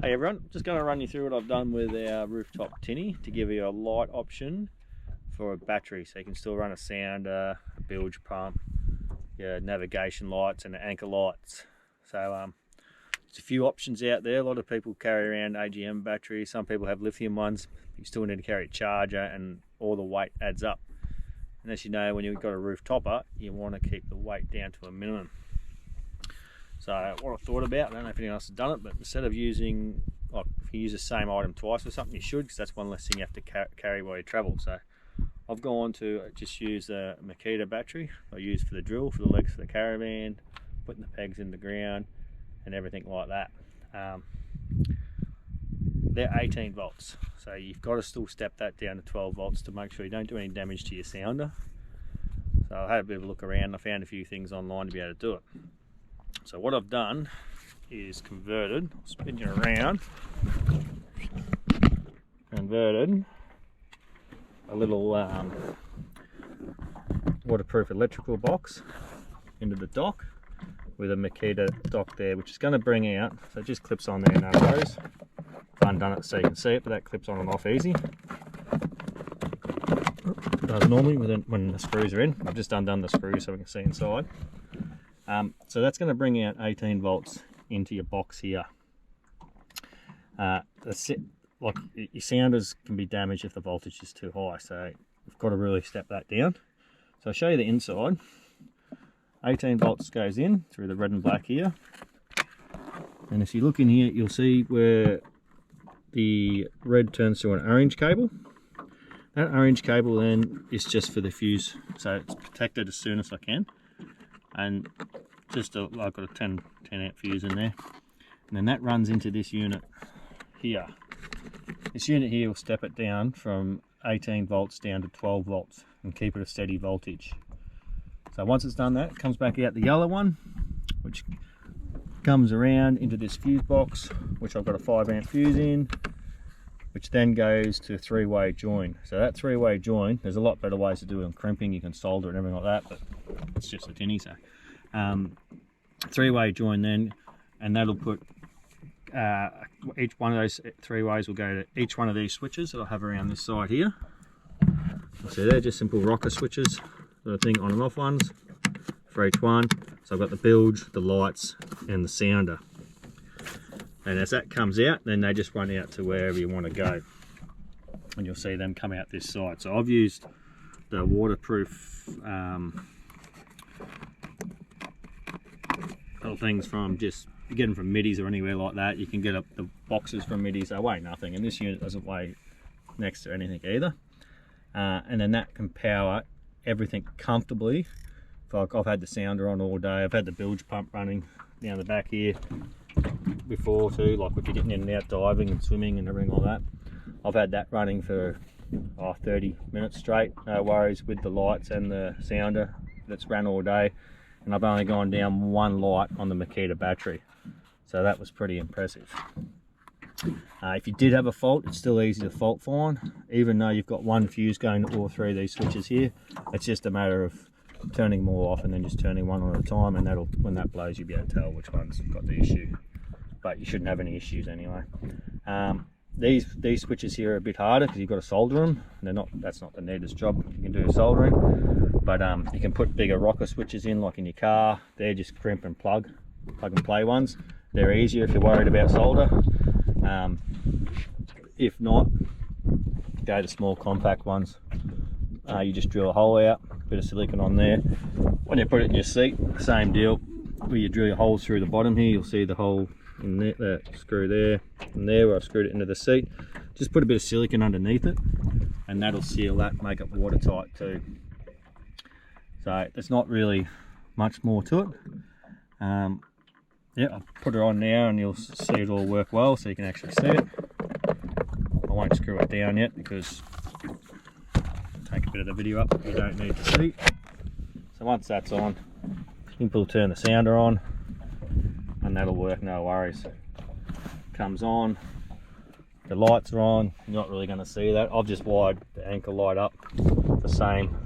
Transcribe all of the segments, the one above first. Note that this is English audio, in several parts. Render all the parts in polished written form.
Hey everyone, just going to run you through what I've done with our rooftop tinny to give you a light option for a battery, so you can still run a sounder, a bilge pump, your navigation lights and the anchor lights. So there's a few options out there. A lot of people carry around AGM batteries, some people have lithium ones. You still need to carry a charger and all the weight adds up. And as you know, when you've got a roof topper, you want to keep the weight down to a minimum. So what I thought about, I don't know if anyone else has done it, but instead of using, like if you use the same item twice or something, you should, because that's one less thing you have to carry while you travel. So I've gone to just use the Makita battery I use for the drill, for the legs for the caravan, putting the pegs in the ground and everything like that. They're 18 volts, so you've got to still step that down to 12 volts to make sure you don't do any damage to your sounder. So I had a bit of a look around, I found a few things online to be able to do it. So what I've done is converted, I'll spin you around, converted a little waterproof electrical box into the dock with a Makita dock there, which is going to bring out, so it just clips on there, no worries. I've undone it so you can see it, but that clips on and off easy. It does normally when the screws are in. I've just undone the screws so we can see inside. So that's going to bring out 18 volts into your box here. Like your sounders can be damaged if the voltage is too high, so you've got to really step that down. So I'll show you the inside. 18 volts goes in through the red and black here, and if you look in here, you'll see where the red turns to an orange cable. That orange cable then is just for the fuse, so it's protected as soon as I can. And just I've got a 10 amp fuse in there, and then that runs into this unit here. This unit here will step it down from 18 volts down to 12 volts and keep it a steady voltage. So once it's done that, it comes back out the yellow one, which comes around into this fuse box, which I've got a 5 amp fuse in, which then goes to a 3-way join. So that 3-way join, there's a lot better ways to do it on crimping, you can solder and everything like that, but it's just a tinny. So 3-way join then, and that'll put each one of those 3 ways will go to each one of these switches that I have around this side here. So they're just simple rocker switches, the thing on and off ones for each one. So I've got the bilge, the lights and the sounder, and as that comes out, then they just run out to wherever you want to go, and you'll see them come out this side. So I've used the waterproof little things from, just you get them from Middies or anywhere like that. You can get up the boxes from Middies, they weigh nothing, and this unit doesn't weigh next to anything either. And then that can power everything comfortably. Like I've had the sounder on all day, I've had the bilge pump running down the back here before too, like if you're getting in and out diving and swimming and everything like that. I've had that running for 30 minutes straight, no worries, with the lights and the sounder that's ran all day, and I've only gone down one light on the Makita battery, so that was pretty impressive. If you did have a fault, it's still easy to fault find, even though you've got one fuse going to all 3 of these switches here. It's just a matter of turning more off and then just turning one on at a time, and that'll, when that blows, you'll be able to tell which one's got the issue, but you shouldn't have any issues anyway. These switches here are a bit harder because you've got to solder them. They're not, that's not the neatest job you can do soldering, but you can put bigger rocker switches in, like in your car. They're just crimp and plug and play ones. They're easier if you're worried about solder. If not, go to small compact ones. You just drill a hole out, bit of silicone on there. When you put it in your seat, same deal. Where you drill your holes through the bottom here, you'll see the hole in there, that screw there and there where I've screwed it into the seat. Just put a bit of silicone underneath it, and that'll seal that, make it watertight too. So there's not really much more to it. Yeah, I'll put it on now and you'll see it all work well, so you can actually see it. I won't screw it down yet because it'll take a bit of the video up you don't need to see. So once that's on, simple, turn the sounder on and that'll work, no worries. Comes on, the lights are on, you're not really going to see that. I've just wired the anchor light up the same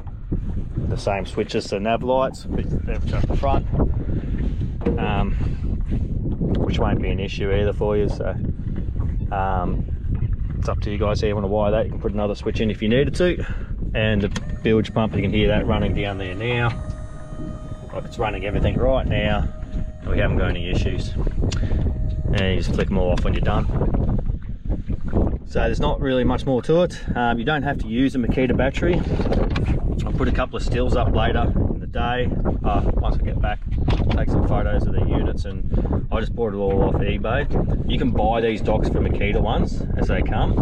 switches, so nav lights, they're just the front, which won't be an issue either for you. So It's up to you guys how you want to wire that. You can put another switch in if you needed to. And the bilge pump, you can hear that running down there now. Like it's running everything right now. We haven't got any issues. And you just flick them all off when you're done. So there's not really much more to it. You don't have to use a Makita battery. I'll put a couple of stills up later in the day. Once I get back, take some photos of the units, and I just bought it all off eBay. You can buy these docks for Makita ones as they come.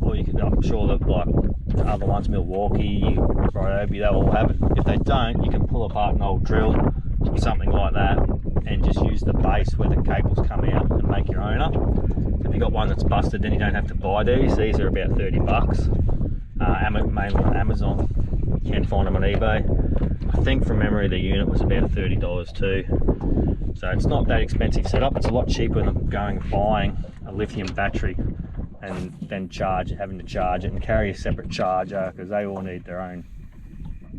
Or you can, I'm sure that like other ones, Milwaukee, Ryobi, they'll all have it. If they don't, you can pull apart an old drill or something like that and just use the base where the cables come out and make your own up. If you've got one that's busted, then you don't have to buy these. These are about 30 bucks, mainly on Amazon. You can find them on eBay. I think from memory the unit was about $30 too. So it's not that expensive setup. It's a lot cheaper than going and buying a lithium battery and then having to charge it and carry a separate charger, because they all need their own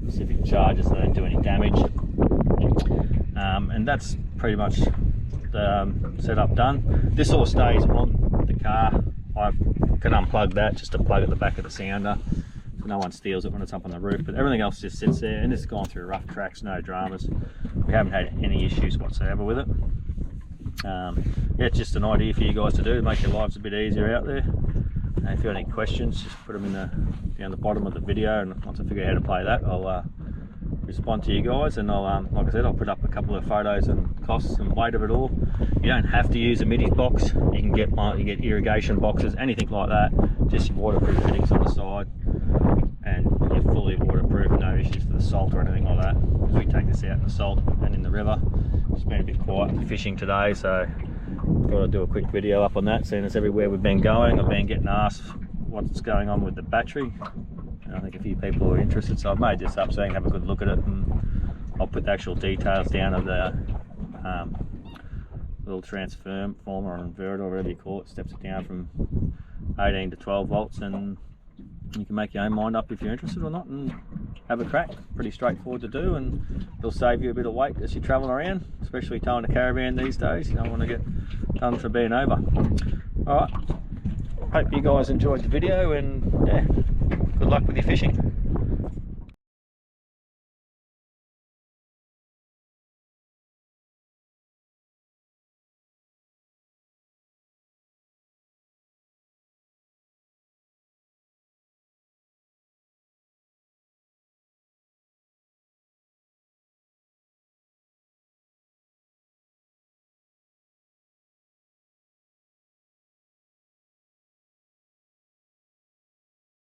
specific charger so they don't do any damage. And that's pretty much the setup done. This all stays on the car. I can unplug that just to plug at the back of the sounder so no one steals it when it's up on the roof, but everything else just sits there, and it's gone through rough tracks, no dramas. We haven't had any issues whatsoever with it. Yeah, it's just an idea for you guys to do to make your lives a bit easier out there. And if you have any questions, just put them in down the bottom of the video, and once I figure out how to play that, I'll respond to you guys, and I'll like I said, I'll put up a couple of photos and costs and weight of it all. You don't have to use a MIDI box. You can get irrigation boxes, anything like that. Just waterproof fittings on the side, and you're fully waterproof. No issues for the salt or anything like that, because we take this out in the salt and in the river. It's been a bit quiet fishing today, so I thought I'd do a quick video up on that, seeing as everywhere we've been going I've been getting asked what's going on with the battery. And I think a few people are interested, so I've made this up so you can have a good look at it, and I'll put the actual details down of the little transformer or inverter or whatever you call it. Steps it down from 18 to 12 volts, and you can make your own mind up if you're interested or not and have a crack. Pretty straightforward to do, and it'll save you a bit of weight as you're traveling around, especially towing a caravan these days. You don't want to get done for being over. Alright, hope you guys enjoyed the video, and yeah, good luck with your fishing.